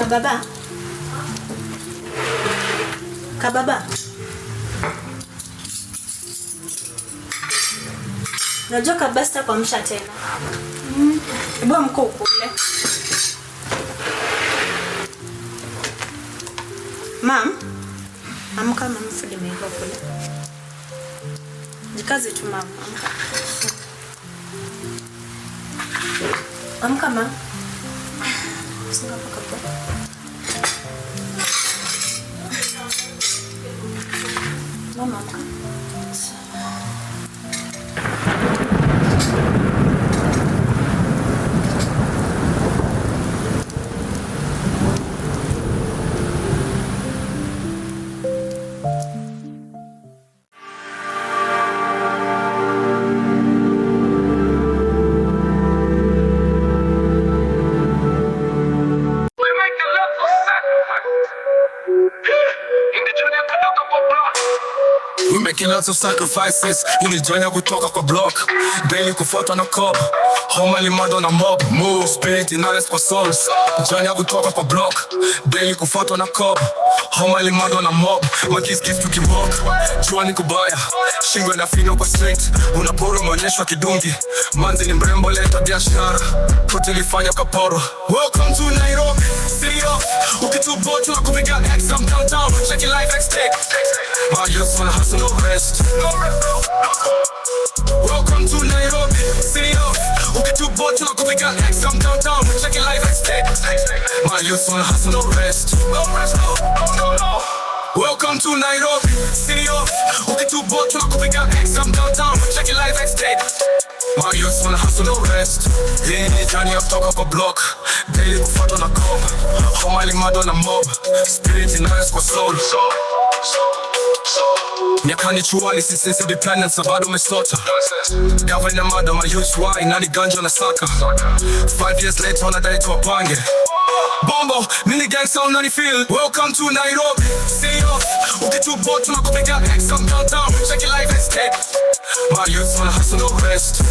Kababa. Kababa. Unajua kabasta kwa msha tena. Hebu amka ukule. Mam. Amka mama, food imeiva kule. Jikaze tu mama, amka. Amka mama. Songa paka hapo. Mama amka. Making lots of sacrifices, unijoina kutoka kwa block, daily kufuatwa na cop, homa limado na mob, move spirit inales kwa souls, joina kutoka kwa block, daily kufuatwa na cop, homa limado na mob, makiskif tukibok, jua ni kubaya, shingo na fino kwa street, unaporo maonyeshwa kidungi, manzi ni mrembo leta biashara, kote lifanya kaporo. Welcome to Nairobi, city of, ukitubo tunakupiga X, I'm downtown, check your life X-Take. My youth wanna hustle, no rest. Welcome to Nairobi, city of, ukitubo tunakupiga X, I'm downtown, check your life X-Take. My youth wanna hustle, no rest. Welcome to Nairobi, city of, ukitubo tunakupiga X, I'm downtown, check your life X-Take. My youth wanna hustle, no rest. Hii ni journey of talk up a block, daily kufuatwa na cop, homa limado na mob, spirit inales kwa soul. Miakani chuani since the planets na bado umesota. Devil na mada my youth why nani ganja na saka. 5 years later wanadai tuwapange Bombo, mini gangsta unani feel. Welcome to Nairobi, city of, ukitubo tunakupiga X, I'm downtown, check your life X-Take. My youth wanna hustle, no rest.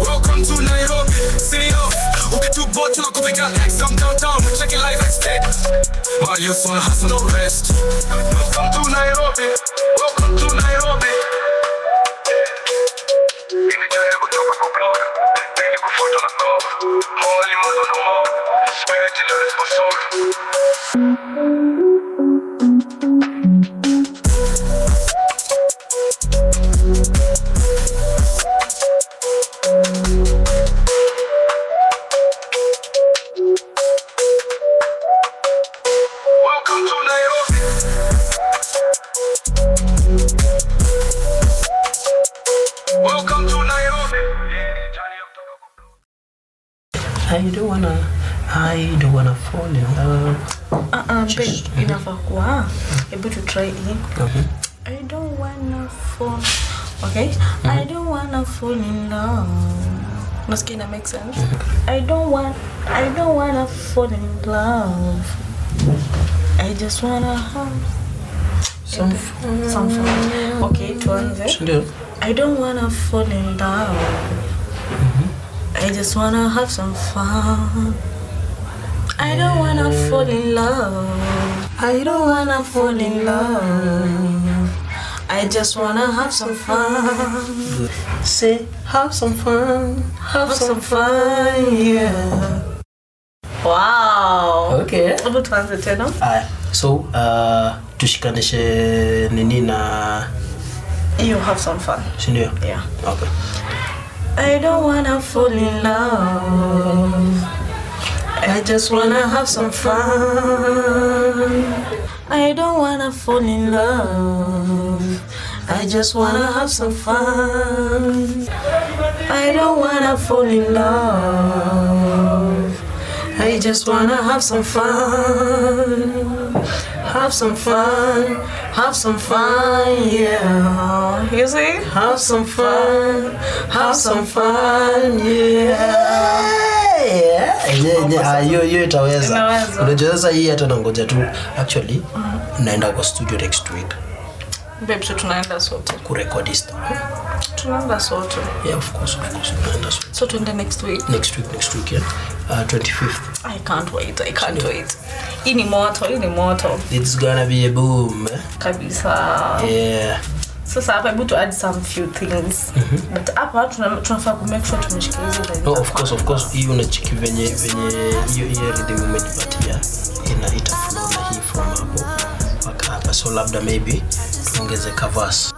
Welcome to Nairobi, city of, ukitubo tunakupiga X, I'm downtown, check your life X-Take. My youth wanna hustle, no rest. Welcome to Nairobi, welcome to Nairobi. Imejaribu kutoka kwa block, daily kufuatwa na cop, homa limado na mob, spirit inales kwa soul. I don't wanna fall in love. Babe, inafaa kuwa. Able to try it. Okay. I don't wanna fall. Okay? I don't wanna fall in love. Nasikia ina make sense? I don't wanna fall in love. I just wanna have some fun. Okay, tuanze. Ndio. I don't wanna fall in love. I just wanna have some fun. I don't wanna fall in love. I don't wanna fall in love. I just wanna have some fun. Say, have some fun. Have some fun, yeah. Wow. Okay. Hebu tuanze tena. So, tushikanishe nini na You have some fun. Sindio? Yeah. Okay. I don't wanna fall in love. I just wanna have some fun. I don't wanna fall in love. I just wanna have some fun. I don't wanna fall in love. I just wanna have some fun. Have some fun. Have some fun, yeah. You see? Have some fun. Have some fun, yeah. Hiyo itaweza. Unajua sasa hii hata nangoja tu. Actually, naenda kwa studio next week. Babe, so tunaenda sote. Kurekodi story. Tunaenda sote. Yeah, of course. Tunaenda sote. So tuende next week. Next week, yeah. 25th. I can't wait. Hii ni moto. It's gonna be a boom. Kabisa. Yeah. Sasa hapa hebu to add some few things. But hapa tunafaa ku make sure tumeshikiliza zaidi. No, of course. Hiyo unachiki venye hiyo rhythm umejipatia itaflow na hii from hapo mpaka hapa. So labda maybe tuongeze verse.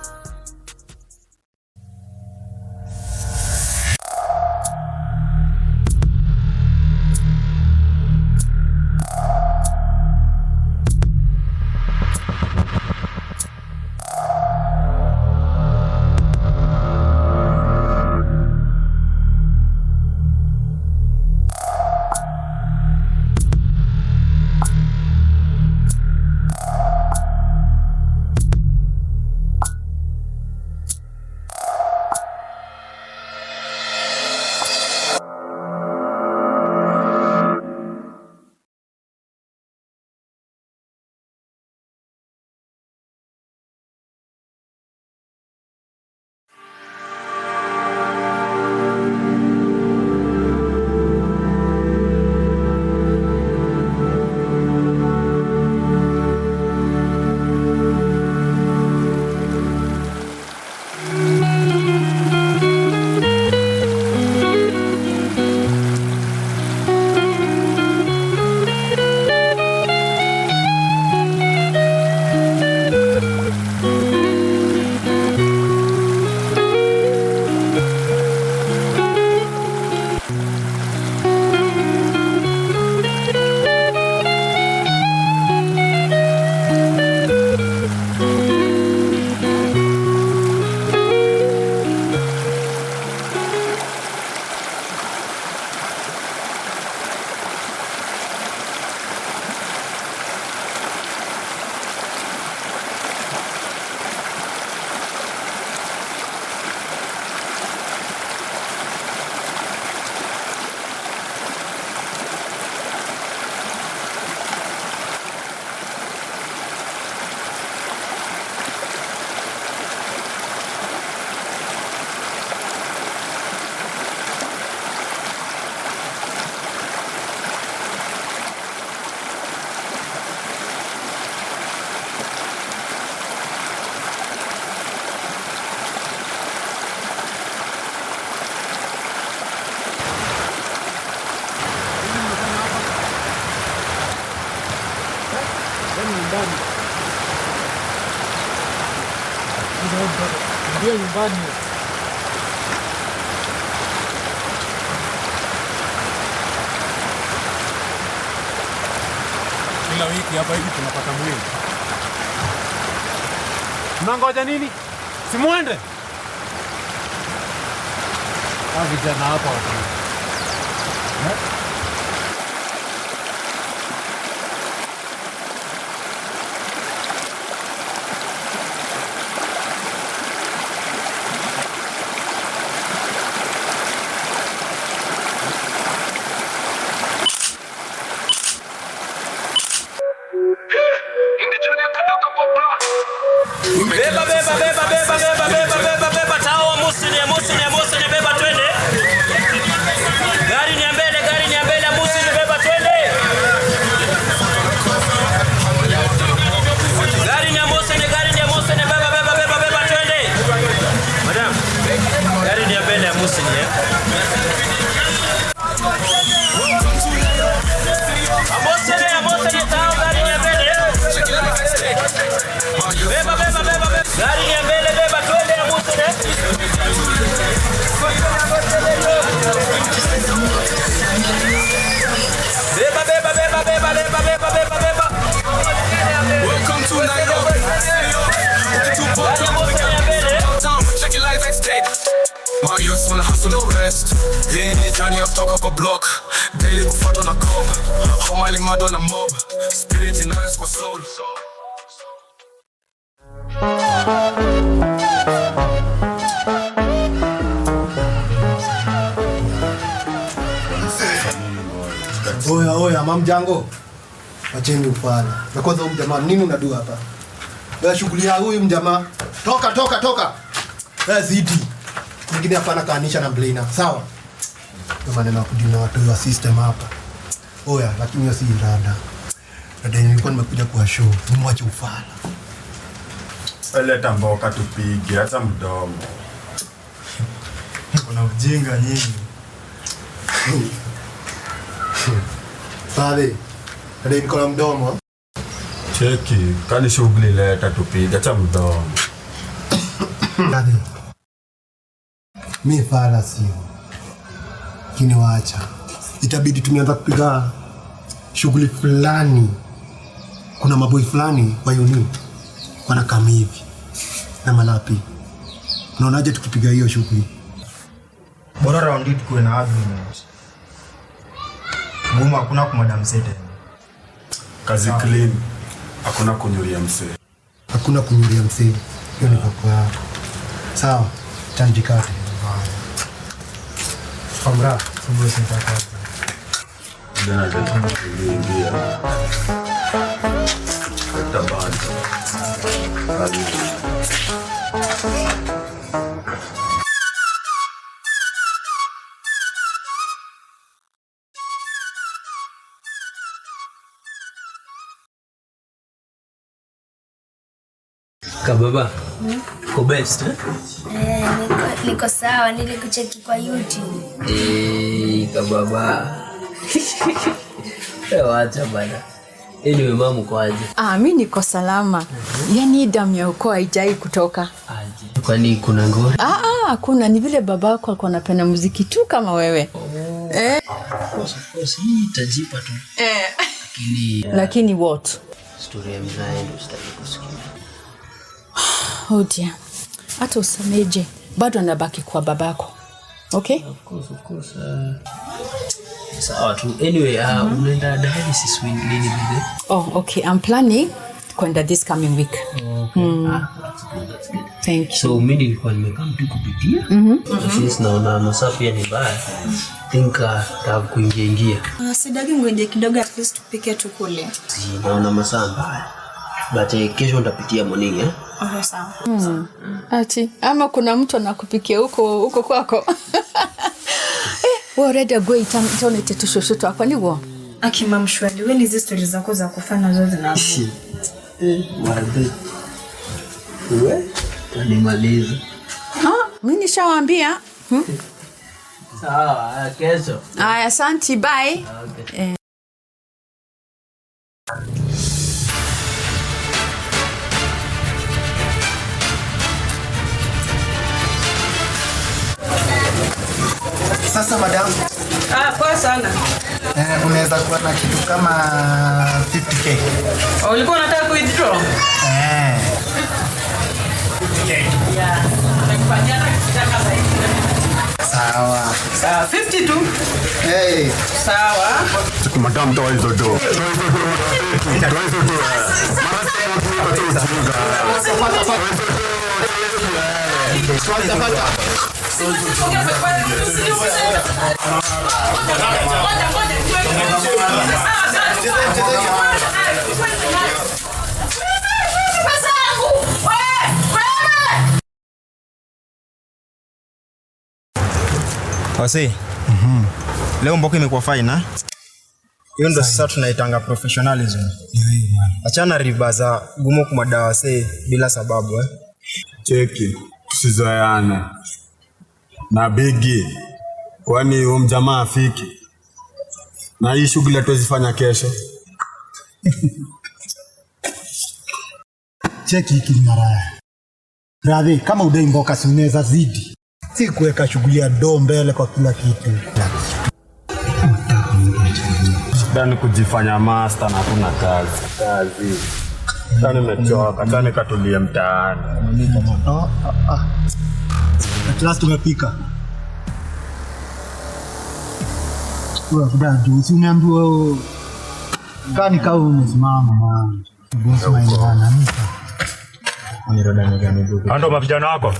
Ndio nyumbani. Kila wiki hapa hivi tunapata mwili. Mnangoja nini? Simuende. Vijana hapa watu. Beba tawa musini beba twende. Gari ni mbele musini beba twende. Gari ni musini beba twende. Madam, gari ni mbele musini Amosene tawa gari ni mbele. Beba. Gari ni mbele beba twende ya musine. Beba. Welcome to Nairobi. Check your life estate. My youth wanna hustle no rest. They need journey up talk up a block. Daily go fat on a cob. How my mad on a mob. Spirit in us for soul. Oya, mamjango. Wacheni ufala. Na kwanza huyu jamaa nini unadua hapa? Wewe shughuli ya huyu mjamaa. Toka. Zidi. Mwingine hapana kaanisha na Blaina. Sawa? Ndio maneno kujina watu wa system hapa. Oya, lakini hiyo si rada. Rada nilikuwa nimekuja kwa show. Nimwache ufala. Leta mboka tupige hata mdomo. Kuna ujinga nyingi. Pale. Rada niko na mdomo. Cheki, kani shughuli leta tupige hata mdomo. Rada. Mimi fala sio. Kini waacha. Itabidi tumeanza kupiga shughuli fulani. Kuna maboi fulani wa uni wanakam hivi na malapi. Unaonaje tukipiga hiyo shughuli? Bora round it kuwe na agreement. Ngumu hakuna kumadam sete. Kazi clean. Hakuna kunyuria msee. Hakuna kunyuria msee. Hiyo ni kwa yako. Sawa, tanjikate. Kamera, sio sitaka. Ndio ndio. Tabani. Kababa. Ko best Niko sawa, nilikucheki kwa YouTube. Kababa. Wacha bana. Anyway, mamu kwa aje? Mimi niko salama. Yaani damu ya ukoo haijai kutoka. Aje. Kwani kuna ngori? Kuna ni vile babako alikuwa anapenda muziki tu kama wewe. Of course, hii itajipa tu. Lakini what? Story ya mzae ndio sitaki kusikia. Oh dear. Hata usameje, bado anabaki kwa babako. Okay? Of course. Sawa tu. Anyway, unaenda dialysis lini bide? Okay. I'm planning kwenda this coming week. Okay. That's good. Thank you. So mimi nilikuwa nimekam tu kupitia. Since naona masaa pia ni mbaya. Think kuingia. Sidagi ngwende kidogo at least tupike tukule. Naona masaa mbaya. But kesho nitapitia morning sawa. Ati ama kuna mtu anakupikia huko kwako. Wewe already go itone tetushoshoto hapa ni wo. Akimamshwali, wewe hizi stories zako za kufanya zote na hapo. Wabe. Wewe tunimaliza. Mimi nishawaambia. Sawa, kesho. Asante, bye. Okay. Sasa madam. Poa sana. Unaweza kuwa na kitu kama 50k. Ulikuwa unataka withdraw? Yeah. Nakufanyana kitu kama hivi. Sawa. 50 tu. Hey. Sawa. Madam toa hizo do. Wasi. Leo mboka imekuwa fine. Hiyo ndo sasa tunaitanga professionalism. Achana riba za gumo kumadawa bila sababu Cheki, tusizoeane. Na bigi, kwani huyo mjamaa afiki. Na hii shughuli hatuzifanya kesho. Cheki hiki ni maraya. Radhi, kama udai mboka si unaweza zidi. Si kuweka shughuli ya do mbele kwa kila kitu. Shida kujifanya master na kuna kazi. Sasa nimechoka, sasa nikatulie mtaani. Class tumepika. Wewe kudadu, si unaambiwa kani kau umesimama mwana. Bosi maana mta. Ni roda ni gani ndugu? Ando mavijana wako?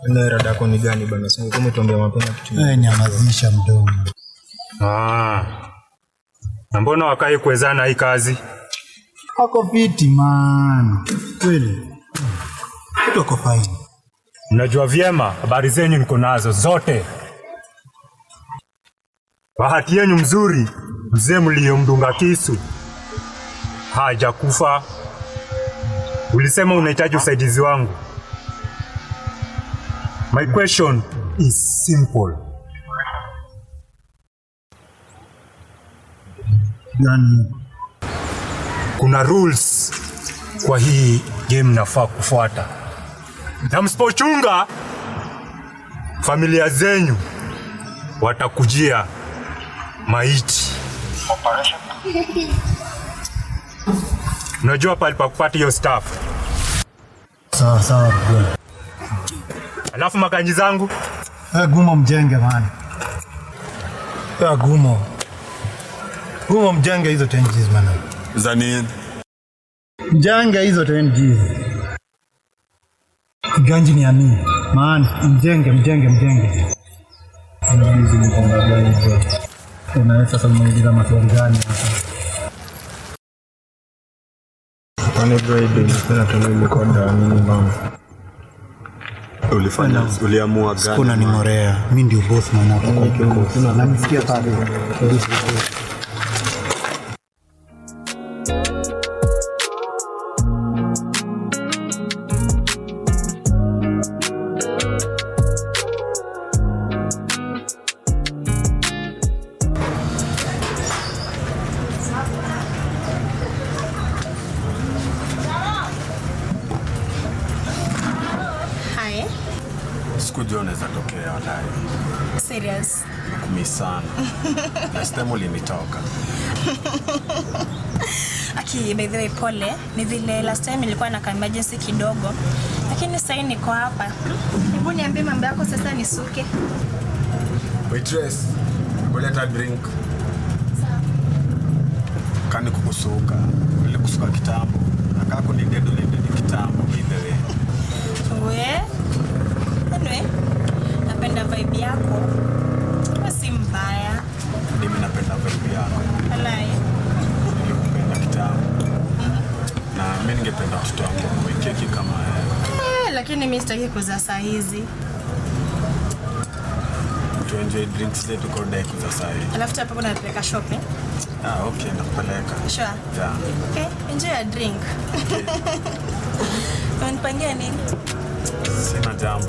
Ni roda yako ni gani bwana? Sio kama tuambia mapema kitu. Nyamazisha mdomo. Na mbona wakai kuwezana hii kazi? Ako fiti man. Kweli. Kitu ako fine. Mnajua vyema habari zenyu niko nazo zote. Bahati yenu mzuri, mzee mliyomdunga kisu hajakufa. Ulisema unahitaji usaidizi wangu. My question is simple. Yani, kuna rules kwa hii game nafaa kufuata. Na msipochunga, familia zenyu watakujia maiti. Unajua pale pa kupata hiyo staff. Sawa bro. Alafu makanji zangu Gumo mjenge man. Gumo mjenge hizo 10 G's man. za nini? Mjenge hizo 10 G's. Ganji ni ami. Man, mjenge. Hizi ni bomba gani bro? Unaweza sasa muuliza maswali gani hapa? Kwani bro ndio tunataka kwa nini bana? Uliamua gani? Kuna ni Morea. Mimi ndio boss man hapa kwa kikosi. Na nisikia pale. Sikujua unaweza tokea walai. Serious? Kumi sana. Last time ulinitoka. Aki, by the way, pole. Ni vile last time nilikuwa na emergency kidogo. Lakini sasa niko hapa. Hebu niambie mambo yako sasa nisuke. Waitress, kuleta drink. Kani kukusuka. Ile kusuka kitambo. Nakaa kunidedo kitambo by the way. We? Anyway, napenda vibe yako. Si mbaya. Mimi napenda vibe yako. Walai. Nilikupenda kitambo. Na mimi ningependa mtoto wangu awe keki kama wewe. Lakini mimi sitaki kuzaa saa hizi. To enjoy drinks zetu kwa dai kuza saa hii. Alafu hapa kuna napeleka shopping. Okay, nakupeleka. Sure. Yeah. Okay, enjoy a drink. Okay. Unanipangia nini? Sina jambo.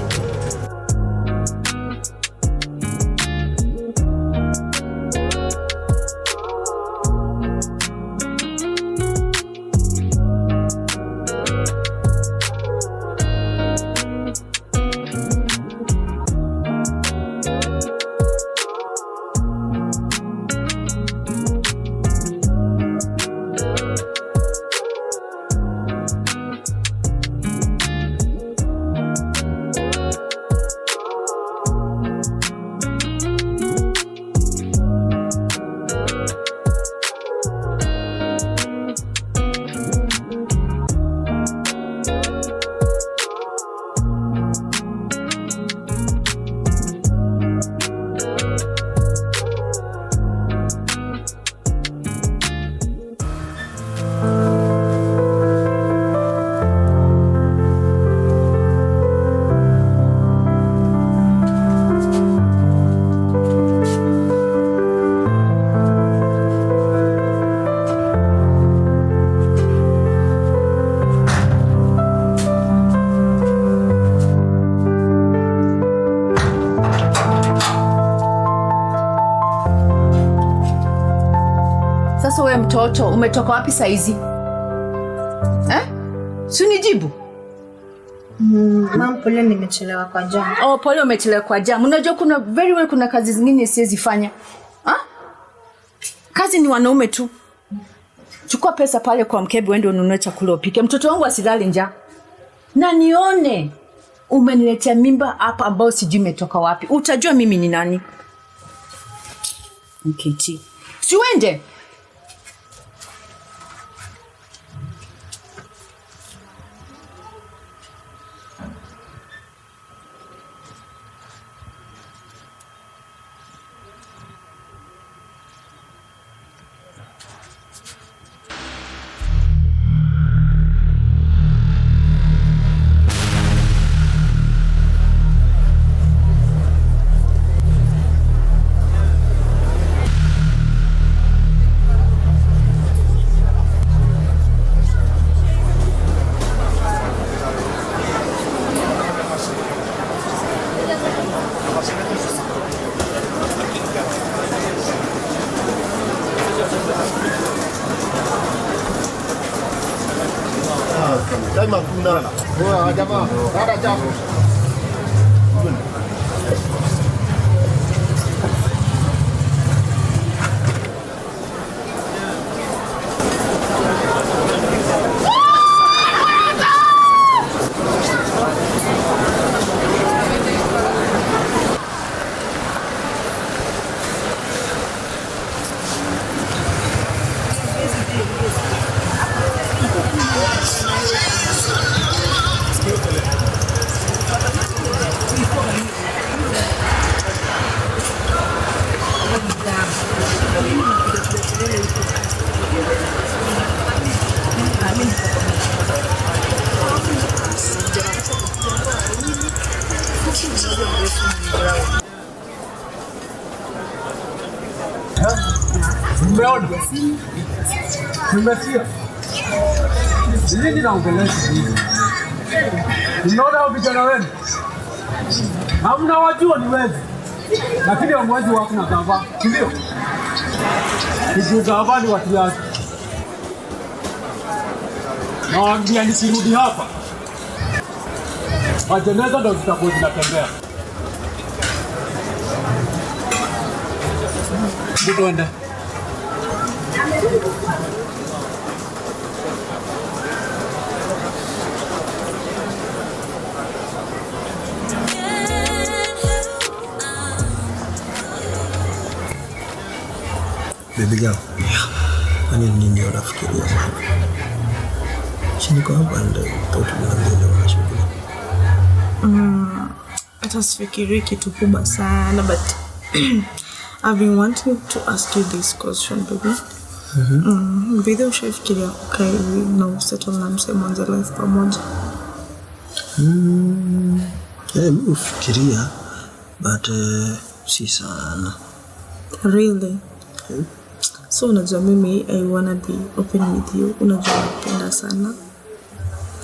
Sasa wewe mtoto umetoka wapi saizi? Si unijibu. Mama, pole nimechelewa kwa jam. Oh, pole umechelewa kwa jam. Unajua kuna very well kuna kazi zingine siwezi fanya. Kazi ni wanaume tu. Chukua pesa pale kwa mkebe uende ununue chakula upike. Mtoto wangu asilale njaa. Na nione umeniletea mimba hapa ambao sijui imetoka wapi. Utajua mimi ni nani. Mkiti. Si uende. Time hakuna. Poa jamaa. Dada chako. Umeona? Nimesikia. Nini naongelea hivi? Unaona vijana wenu? Hamna wajua ni wewe. Lakini hamwezi wako na gava. Ndio. Hizo gava ni watu wake. Naambia nisirudi hapa. Majeneza ndio zitakuwa zinatembea. Tuende. Baby girl. Ani nini unafikiria sana? Chini kwa hapa ndio tunaendelea na shughuli. Hata sifikiri kitu kubwa sana but I've been wanting to ask you this question, baby. Video ushafikiria okay, no settle na msemo on the life pamoja? Mimi ufikiria but si sana. Really? So unajua mimi I wanna be open with you. Unajua napenda sana.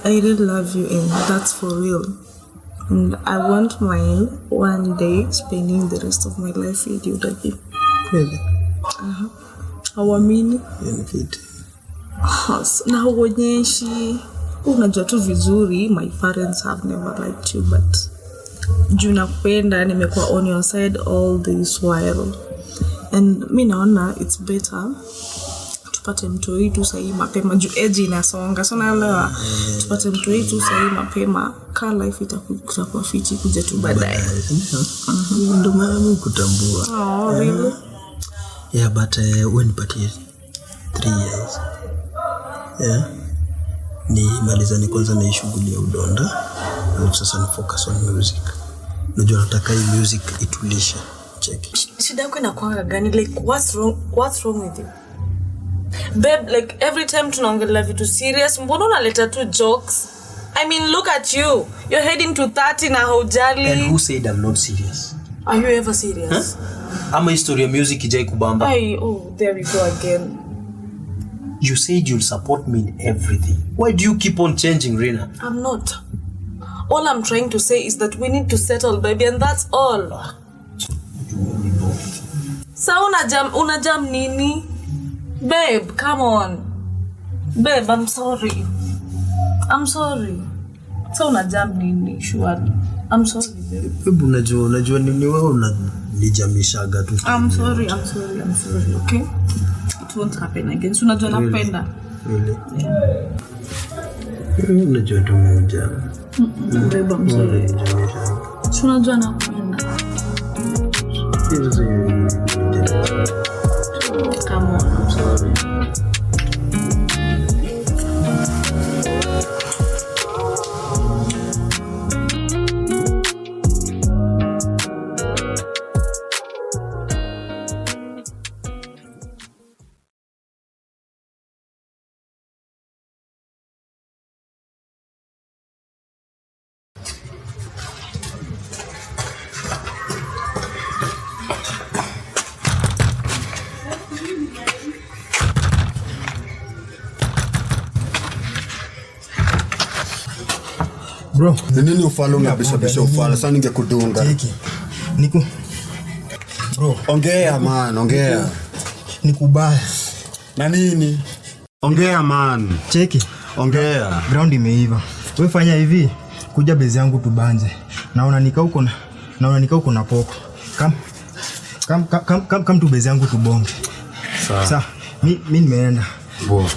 I really love you and that's for real. And I want my one day spending the rest of my life with you, baby. Really? Hauamini? Benefit. Na huonyeshi. Unajua tu vizuri my parents have never liked you but juu nakupenda nimekuwa on your side all this while. And mi naona it's better tupate mtoi tu sahi mapema juu age inasonga. So naelewa tupate mtoi tu sahi mapema ka life itakuwa fiti kuja tu baadaye. Ndio maana mimi kutambua. Oh, really? Yeah, but when patie 3 years. Yeah. Ni malizani kwanza na shughuli ya udonda. Na sasa ni focus on music. Unajua nataka hii music itulishe. Check. Shida yako inakuanga gani? Like what's wrong with you? Babe, like every time tunaongelea vitu serious, mbona unaleta tu jokes? I mean, look at you. You're heading to 30 na haujali. And who said I'm not serious? Are you ever serious? Ama history ya music ijai kubamba. Oh, there you go again. You said you'll support me in everything. Why do you keep on changing, Rina? I'm not. All I'm trying to say is that we need to settle, baby, and that's all. Sa unajam nini? Babe, come on. Babe, I'm sorry. Sa unajam nini, surely. I'm sorry, babe. Babe, unajua nini wewe unanijamishaga tu. I'm sorry, okay? It won't happen again. So unajua napenda. Really? Yeah. Unajua tu moja. Babe, I'm sorry. So unajua napenda. Come on, I'm sorry. Bro, nini ufala unabisha ufala? Sasa ningekudunga. Niku. Bro, ongea man, ongea. Nikubaya. Na nini? Ongea man. Cheki. Ongea. Ground imeiva. Wewe fanya hivi. Kuja base yangu tubanje. Naona nika huko na poko. Come tu base yangu tubonge. Sawa. Mimi nimeenda. Bo.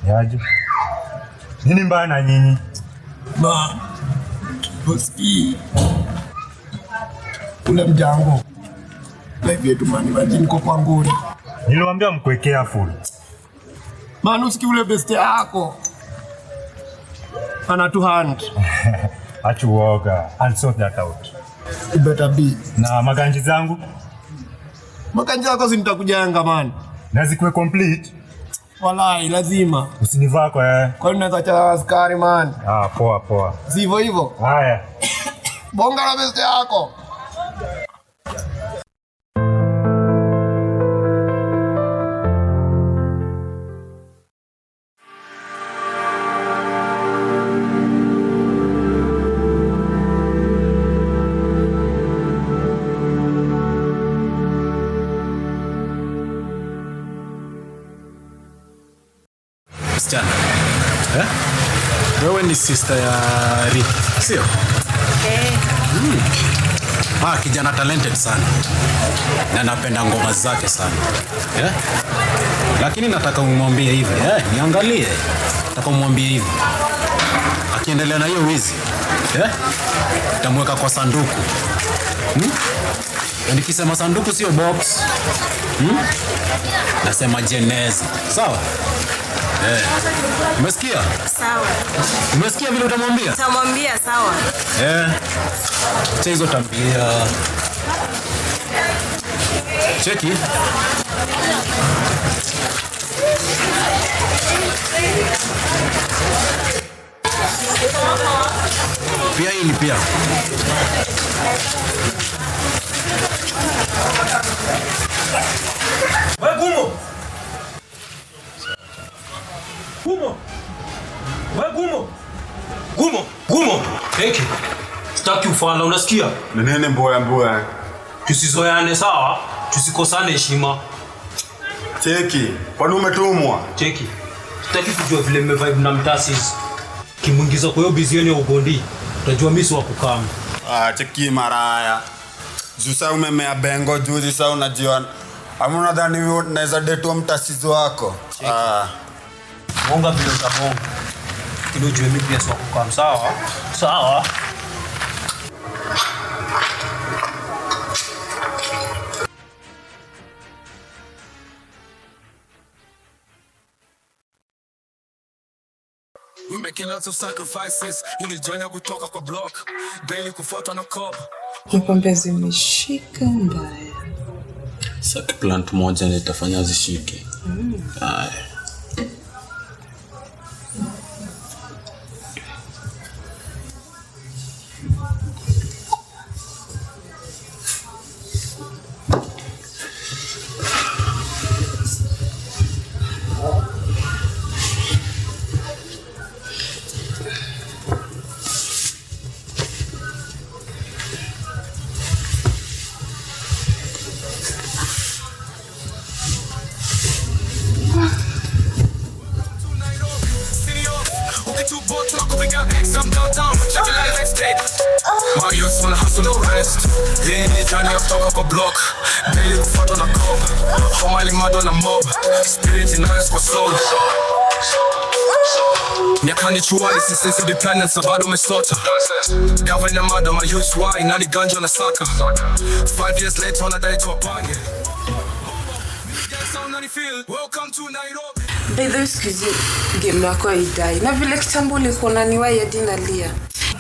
Yaje. Nini mbaya na nyinyi? Boski. Kuna mjango. Live yetu mani majini kwa kwanguri. Niliwaambia mkuwekea full. Man, usiki ule best yako. Ana 200. Achuoga. I'll sort that out. You better be. Na maganji zangu? Maganji zako zinitakujenga man. Na zikuwe complete? Walai, lazima. Usinivaa kwa Kwa nini unataka askari man? Poa. Sivyo hivyo? Haya. Bonga la best yako. Wewe ni sister ya Rick, sio? Kijana talented sana. Na napenda ngoma zake sana. Lakini nataka umwambie hivi, niangalie. Nataka umwambie hivi. Akiendelea na hiyo wizi, tamweka kwa sanduku. Nikisema sanduku sio box. Nasema jeneza. Sawa? Umesikia? Sawa. Umesikia vile utamwambia? Tamwambia sawa. Hizo tabia. Cheki. Pia hili pia. Wewe Gumo. Gumo. Teki. Sitaki ufala, unasikia? Nene mboya. Tusizoeane sawa? Tusikosane heshima. Cheki. Kwani umetumwa? Cheki. Sitaki kujua vile mmevibe na mtasis. Kimuingiza kwa hiyo bizioni ya ugondi. Utajua mimi si wa kukama. Cheki maraya. Jusa umemea bengo juzi sasa unajiona. Ama nadhani wewe unaweza date mtasizi wako. Bonga vile utabonga. Kile ujue mimi pia si wa kukama, sawa? Sawa. We making lots of sacrifices. Unijoin kutoka kwa block. Daily kufuatwa na cop. Nikwambia zimeshika mbaya. Sasa plant moja nitafanya zishike. My youth wanna hustle no rest. They ain't trying to talk up a block. Daily kufuatwa na cop. Homali mado na mob. Spirit in us kwa soul. Nyakani chuwali since independence bado umesota. Gavana mado my youth why nani ganja na saka. 5 years later wanadai tuwapange. Welcome to Nairobi. Bedho excuse game yako haidai. Na vile kitambo ulikuwa unaniwahi hadi nalia.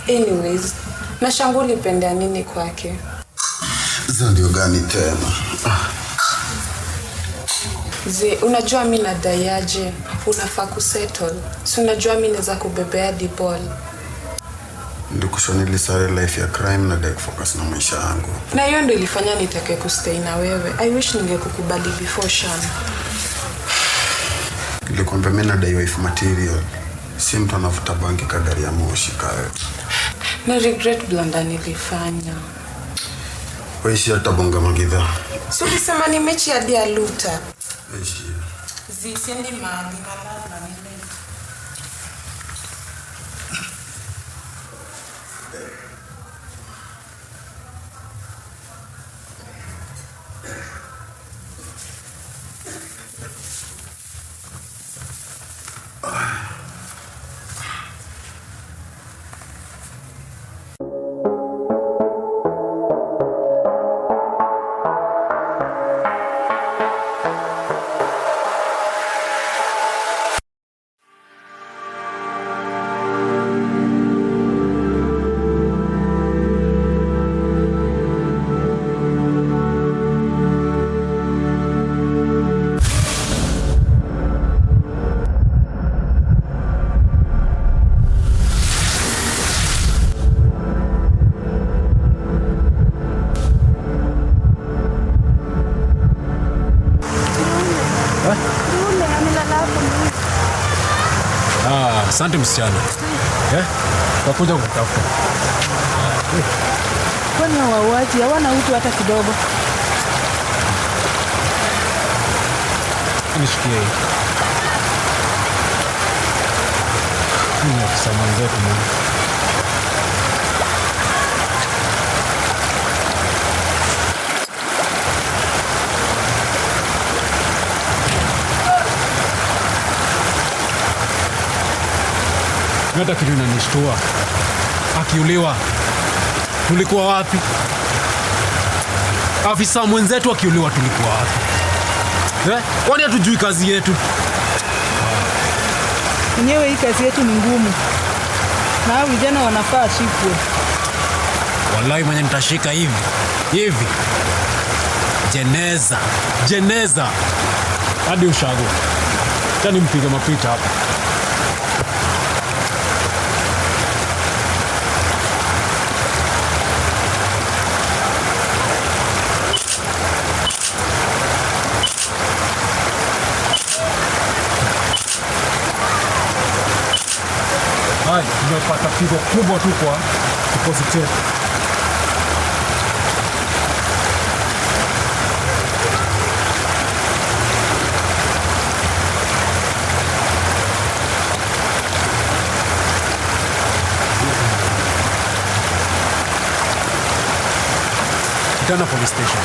Anyways, na shangu ulipendea nini kwake? Hizo ndio gani tena? Unajua mimi nadai aje? Unafaa kusettle. Si unajua mimi naweza kubebea di ball. Ndikushoni lisare life ya crime na dai focus na maisha yangu. Na hiyo ndio ilifanya nitake kustay na wewe. I wish ningekukubali before Shan. Nilikwambia mimi nadai wife material. Si mtu anavuta bangi kagari ya moshi kae. Na regret blanda nilifanya. Waishi hata bonga magidha. So ulisema ni mechi ya dia luta. Waishi. Zisiendi mahali na lala nile. Asante msichana. Takuja kutafuta. Kwani wauaji hawana utu hata kidogo? Nishikie hii. Ni afisa mwenzetu mimi. Hata kitu inanishtua. Akiuliwa. Tulikuwa wapi? Afisa mwenzetu akiuliwa tulikuwa wapi? Kwani hatujui kazi yetu? Mwenyewe hii kazi yetu ni ngumu. Na hao vijana wanafaa shikwe. Wallahi mwenye nitashika hivi. Jeneza. Hadi ushago. Tani mpige mapicha hapa. Hai, tumepata pigo kubwa tu kwa kikosi chetu. Kitana police station.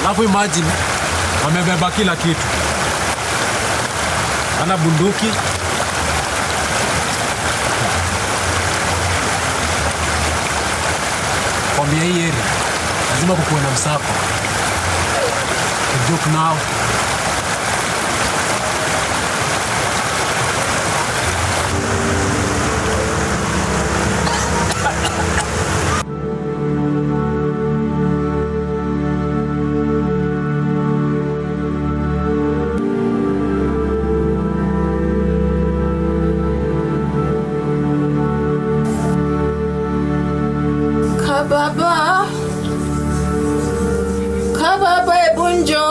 Alafu imagine wamebeba kila kitu. Ana bunduki. Kwambia hii area lazima kukuwe na msako. Joke now. Kababa ebunjo.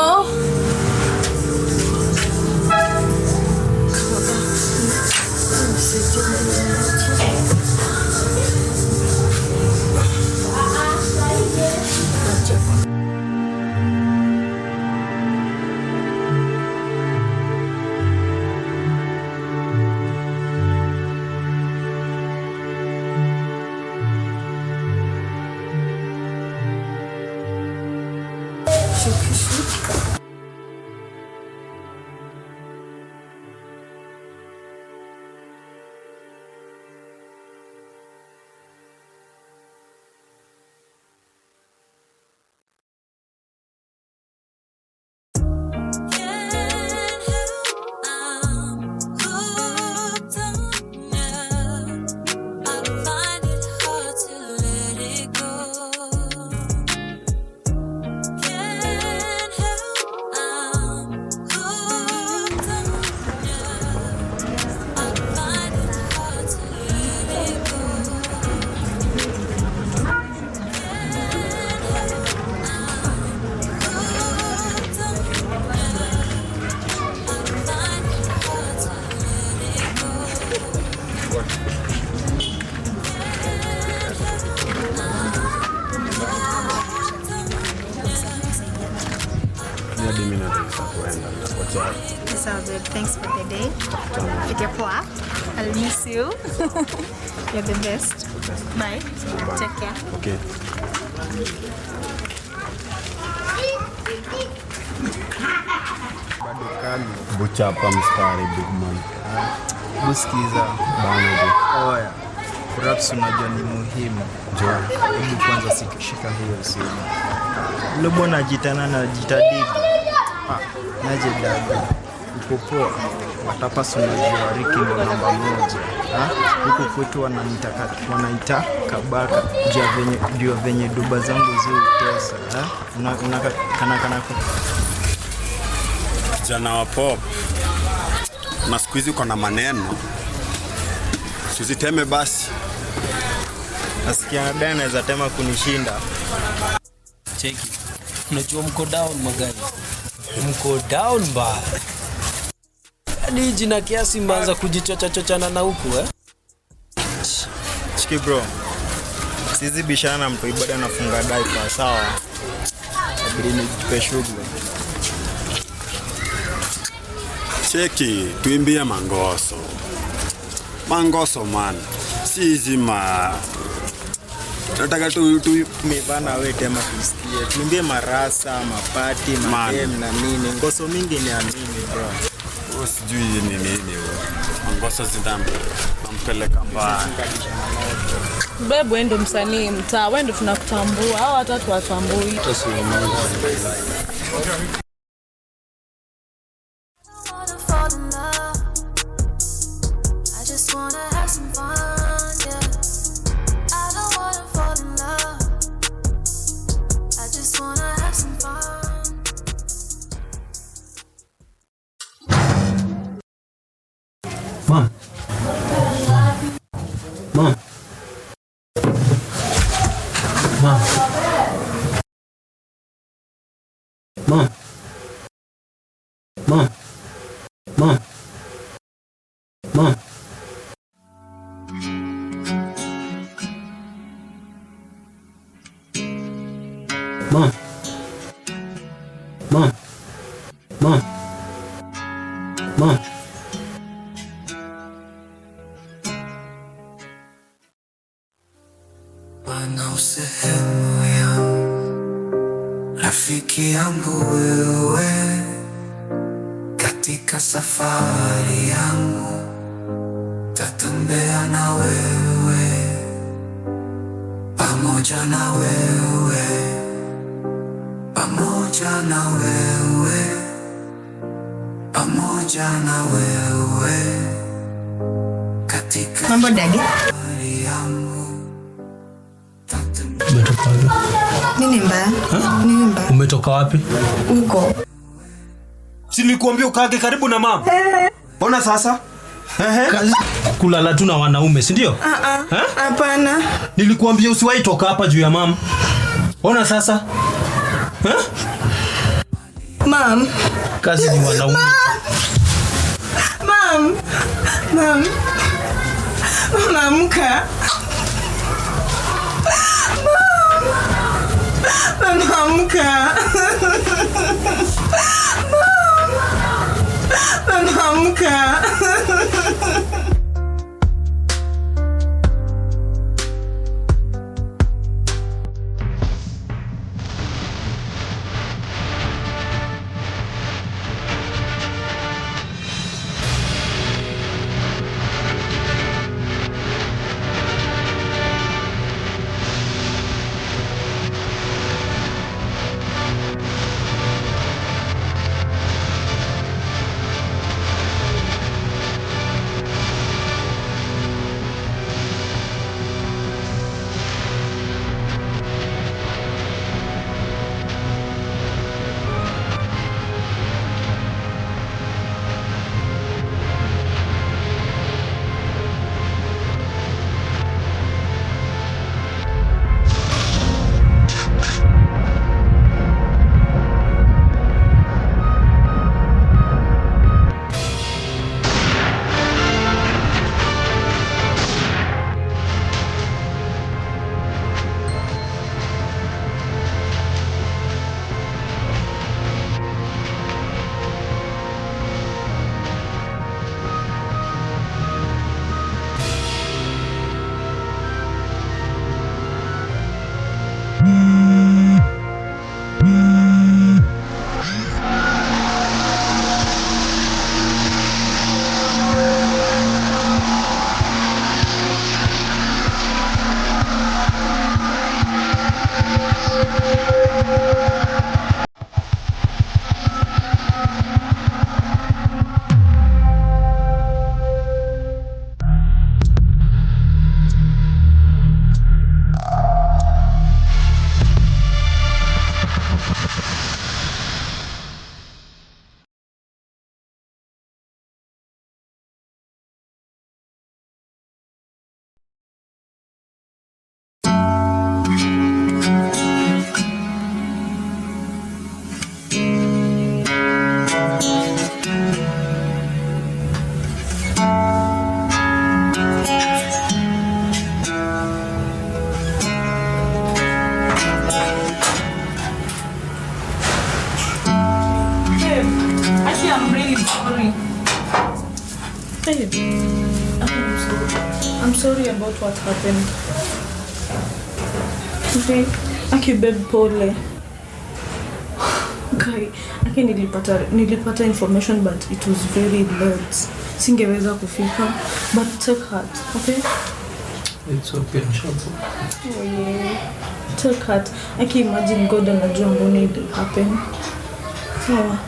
It's all good. Thanks for the day. Fikia poa. I'll miss you. You're the best. Bye. Take care. Okay. Bado kali. Buchapa mstari big man. Busikiza. Bana. Oya. Raps unajua ni muhimu. Hebu kwanza shika hiyo simu. Yule bwana ajitana na jitadidi. Naje dada. Uko poa. Watapasa unajua Ricky ndo namba 1. Huko kwetu wanaita kabaka. Jua venye duba zangu ziutesa. Kana Jana wa pop. Na siku hizi uko na maneno. Usiteme basi. Nasikia dada anaweza tema kunishinda. Cheki. Unajua mko down magari. Mko down ba. Hadi jina kiasi mbanza kujichocha na huku Chiki bro. Sizi bishana na mtu ibada nafunga diaper sawa. Abidi nijipe shughuli. Cheki, tuimbie mangoso. Mangoso man. Sizi nataka tu mibana wewe tema tusikie. Tuimbie marasa, mapati, madem na nini. Ngoso mingi ni amini bro. Usijui ni nini wewe. Mangoso zitampeleka mbaya. Babe wewe ndo msanii mtaa, wewe ndo tunakutambua. Hao watatu watambui. Mom. Mom. Mom. Mom. Mom. Mom. Mom. Mom. Mom. Mom. Mom. Pana sehemu yangu, rafiki yangu wewe, katika safari yangu, tatembea na wewe, pamoja na wewe, pamoja na wewe, pamoja na wewe, katika mambo dage safari yangu. Umetoka wapi? Nini mbaya? Nini mbaya? Umetoka wapi? Uko. Si nilikwambia ukage karibu na mama. Ona sasa? Kulala tu na wanaume, si ndio? Hapana. Nilikwambia usiwahi toka hapa juu ya mama. Ona sasa? Mom. Kazi ni wanaume. Mom. Mom. Amka. Amka. Amka. about what happened. Okay, babe, pole. Okay, nilipata information but it was very late. Singeweza kufika, but take heart, okay? It's okay, inshallah. Oh yeah. Take heart. I can imagine God anajua mbona it happen. So,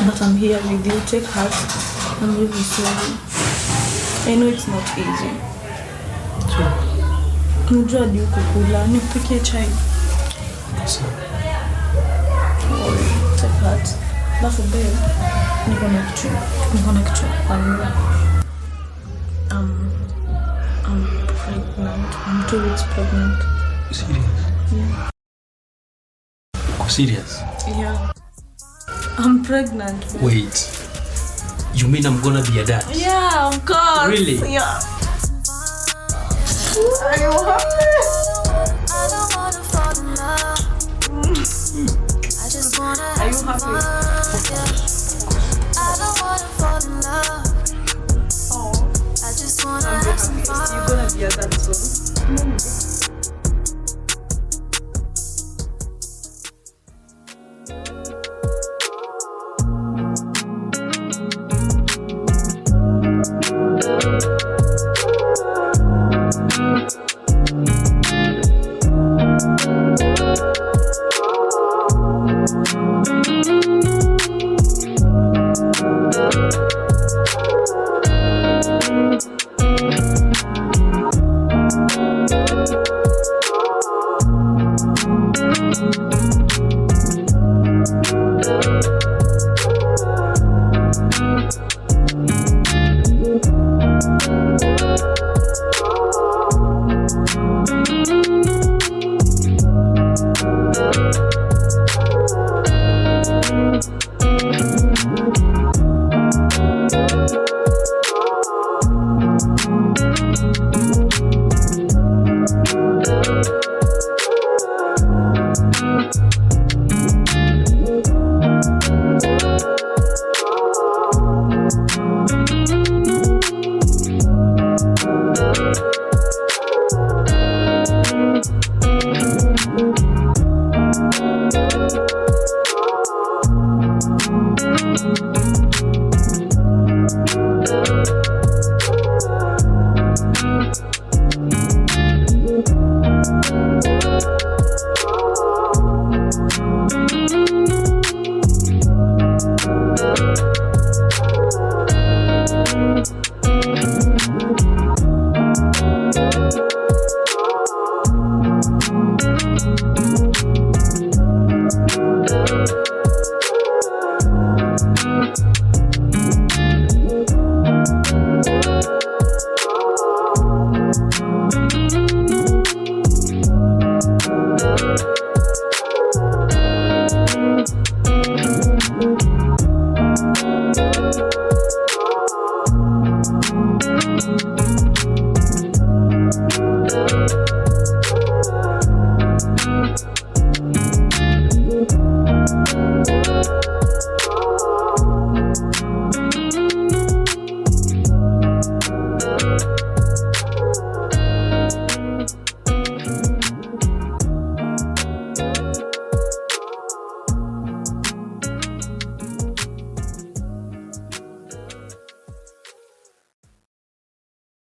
but I'm here with you. Take heart. I'm really sorry. I know it's not easy. Sure. Unajua hadi kukula, nikupikie chai. Sure. Take heart. Alafu babe, niko na kitu kwambia. I'm pregnant. I'm 2 weeks pregnant. Serious? Yeah. Serious? Yeah. I'm pregnant. Babe. Wait. You mean I'm gonna be a dad? Yeah, of course. Really? Yeah. Are you happy? Are you happy? Oh. I'm happy. You're gonna be a dad soon.